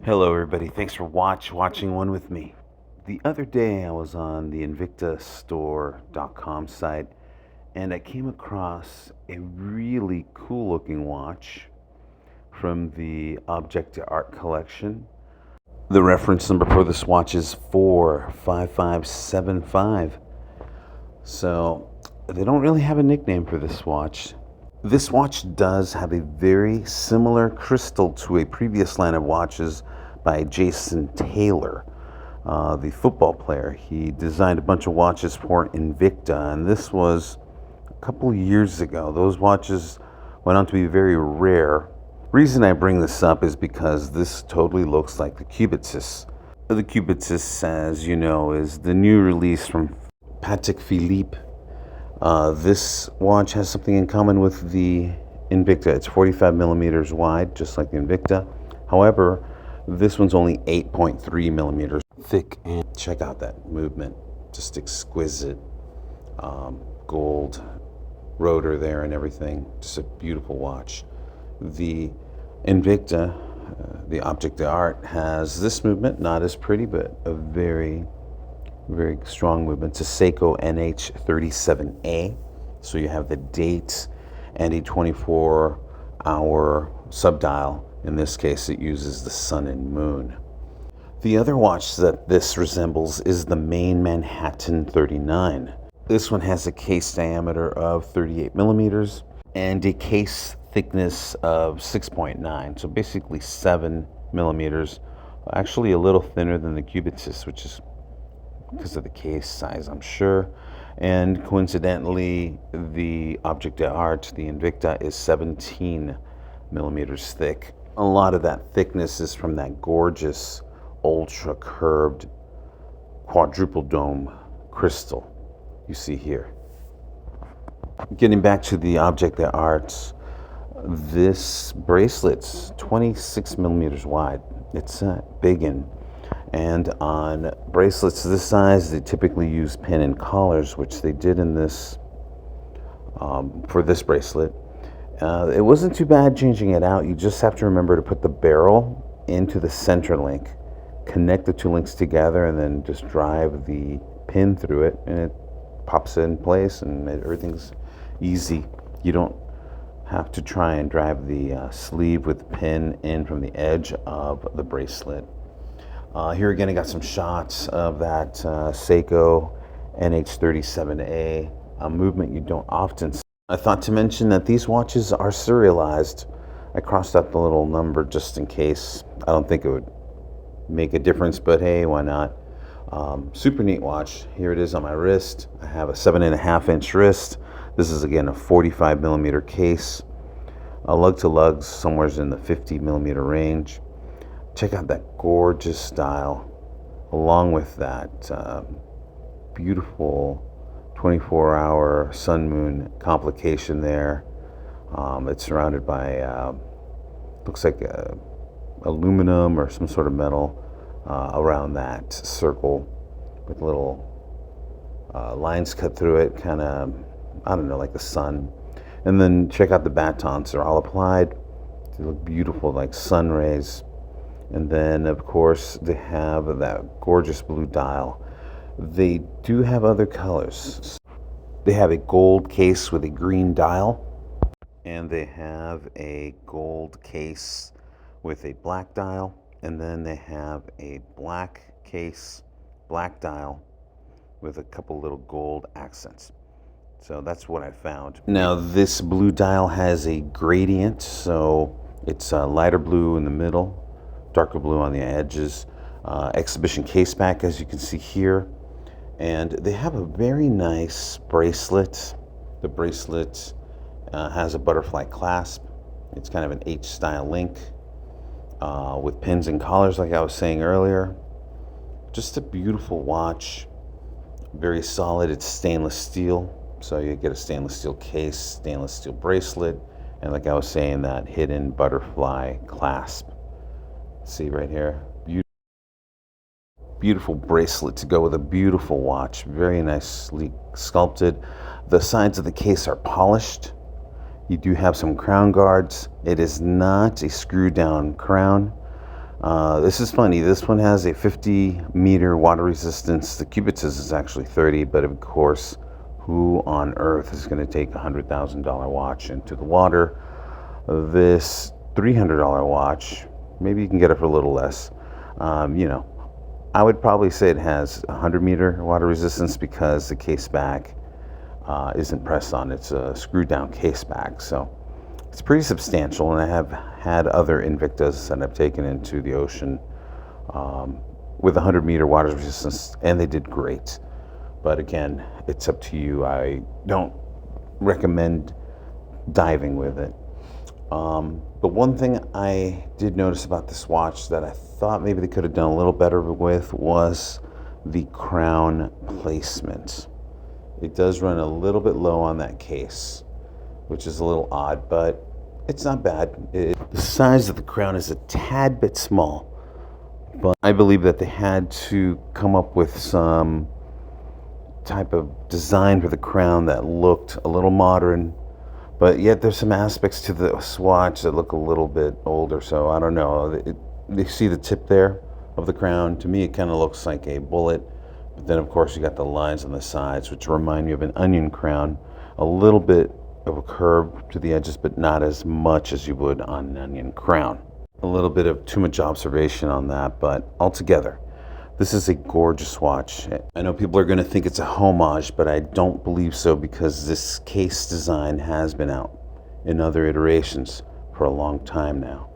Hello, everybody. Thanks for watching one with me. The other day, I was on the invictastore.com site and I came across a really cool looking watch from the Object Art collection. The reference number for this watch is 45575. So, they don't really have a nickname for this watch. This watch does have a very similar crystal to a previous line of watches by Jason Taylor, the football player. He designed a bunch of watches for Invicta, and this was a couple years ago. Those watches went on to be very rare. Reason I bring this up is because this totally looks like the Cubitus. The Cubitus, as you know, is the new release from Patek Philippe. This watch has something in common with the Invicta. It's 45 millimeters wide, just like the Invicta. However, this one's only 8.3 millimeters thick. And check out that movement, just exquisite. Gold rotor there and everything. Just a beautiful watch. The Invicta, the Object d'Art, has this movement, not as pretty, but a very strong movement. It's a Seiko NH37A. So you have the date and a 24-hour subdial. In this case, it uses the sun and moon. The other watch that this resembles is the Maen Manhattan 39. This one has a case diameter of 38 millimeters and a case thickness of 6.9. So basically 7 millimeters. Actually a little thinner than the Cubitus, which is because of the case size, I'm sure. And coincidentally, the Object d'Art, the Invicta, is 17 millimeters thick. A lot of that thickness is from that gorgeous, ultra curved quadruple dome crystal you see here. Getting back to the Object d'Art, this bracelet's 26 millimeters wide. It's big and on bracelets this size, they typically use pin and collars, which they did in this for this bracelet. It wasn't too bad changing it out. You just have to remember to put the barrel into the center link, connect the two links together, and then just drive the pin through it, and it pops in place, and everything's easy. You don't have to try and drive the sleeve with the pin in from the edge of the bracelet. Here again, I got some shots of that Seiko NH37A, a movement you don't often see. I thought to mention that these watches are serialized. I crossed out the little number just in case. I don't think it would make a difference, but hey, why not? Super neat watch. Here it is on my wrist. I have a 7.5-inch wrist. This is again a 45 millimeter case. Lug to lugs, somewhere in the 50 millimeter range. Check out that gorgeous style, along with that beautiful 24-hour sun-moon complication there. It's surrounded by, looks like aluminum or some sort of metal around that circle with little lines cut through it, kind of, I don't know, like the sun. And then check out the batons. They're all applied. They look beautiful, like sun rays. And then, of course, they have that gorgeous blue dial. They do have other colors. They have a gold case with a green dial, and they have a gold case with a black dial, and then they have a black case, black dial with a couple little gold accents. So that's what I found. Now, this blue dial has a gradient, so it's a lighter blue in the middle, darker blue on the edges. Exhibition case back, as you can see here. And they have a very nice bracelet. The bracelet has a butterfly clasp. It's kind of an H-style link with pins and collars, like I was saying earlier. Just a beautiful watch. Very solid. It's stainless steel. So you get a stainless steel case, stainless steel bracelet, and like I was saying, that hidden butterfly clasp. See right here? Beautiful bracelet to go with a beautiful watch. Very nicely sculpted. The sides of the case are polished. You do have some crown guards. It is not a screw down crown. This is funny. This one has a 50-meter water resistance. The Cubitus is actually 30, but of course, who on earth is going to take a $100,000 watch into the water? This $300 watch, maybe you can get it for a little less. You know, I would probably say it has 100-meter water resistance because the case back isn't pressed on. It's a screwed down case back. So it's pretty substantial, and I have had other Invictas that I've taken into the ocean with 100-meter water resistance, and they did great. But again, it's up to you. I don't recommend diving with it. But one thing I did notice about this watch that I thought maybe they could have done a little better with was the crown placement. It does run a little bit low on that case, which is a little odd, but it's not bad. The size of the crown is a tad bit small, but I believe that they had to come up with some type of design for the crown that looked a little modern, but yet there's some aspects to the swatch that look a little bit older. So I don't know. They see the tip there of the crown. To me, it kind of looks like a bullet. But then, of course, you got the lines on the sides, which remind me of an onion crown. A little bit of a curve to the edges, but not as much as you would on an onion crown. A little bit of too much observation on that, but altogether, this is a gorgeous watch. I know people are going to think it's a homage, but I don't believe so, because this case design has been out in other iterations for a long time now.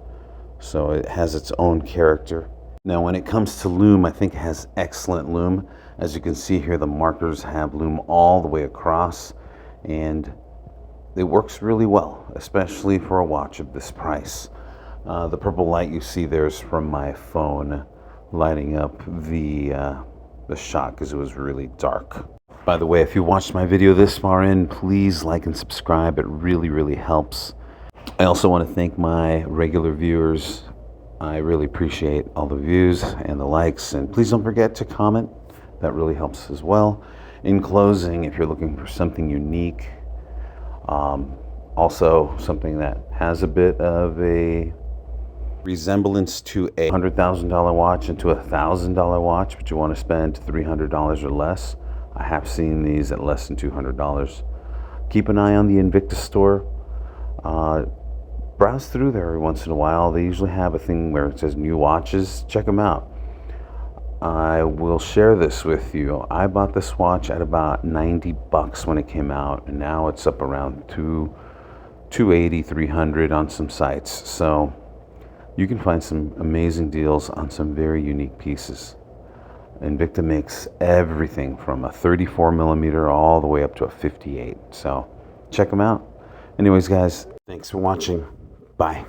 So it has its own character. Now, when it comes to lume, I think it has excellent lume. As you can see here, the markers have lume all the way across, and it works really well, especially for a watch of this price. The purple light you see there is from my phone lighting up the shot because it was really dark. By the way, if you watched my video this far in, please like and subscribe. It really helps. I also want to thank my regular viewers. I really appreciate all the views and the likes, and please don't forget to comment. That really helps as well. In closing, if you're looking for something unique, also something that has a bit of a resemblance to a $100,000 watch and to a $1,000 watch, but you want to spend $300 or less, I have seen these at less than $200. Keep an eye on the Invicta store. Browse through there every once in a while. They usually have a thing where it says new watches. Check them out. I will share this with you. I bought this watch at about 90 bucks when it came out, and now it's up around 280, 300 on some sites. So you can find some amazing deals on some very unique pieces. Invicta makes everything from a 34 millimeter all the way up to a 58. So check them out. Anyways, guys, thanks for watching. Bye.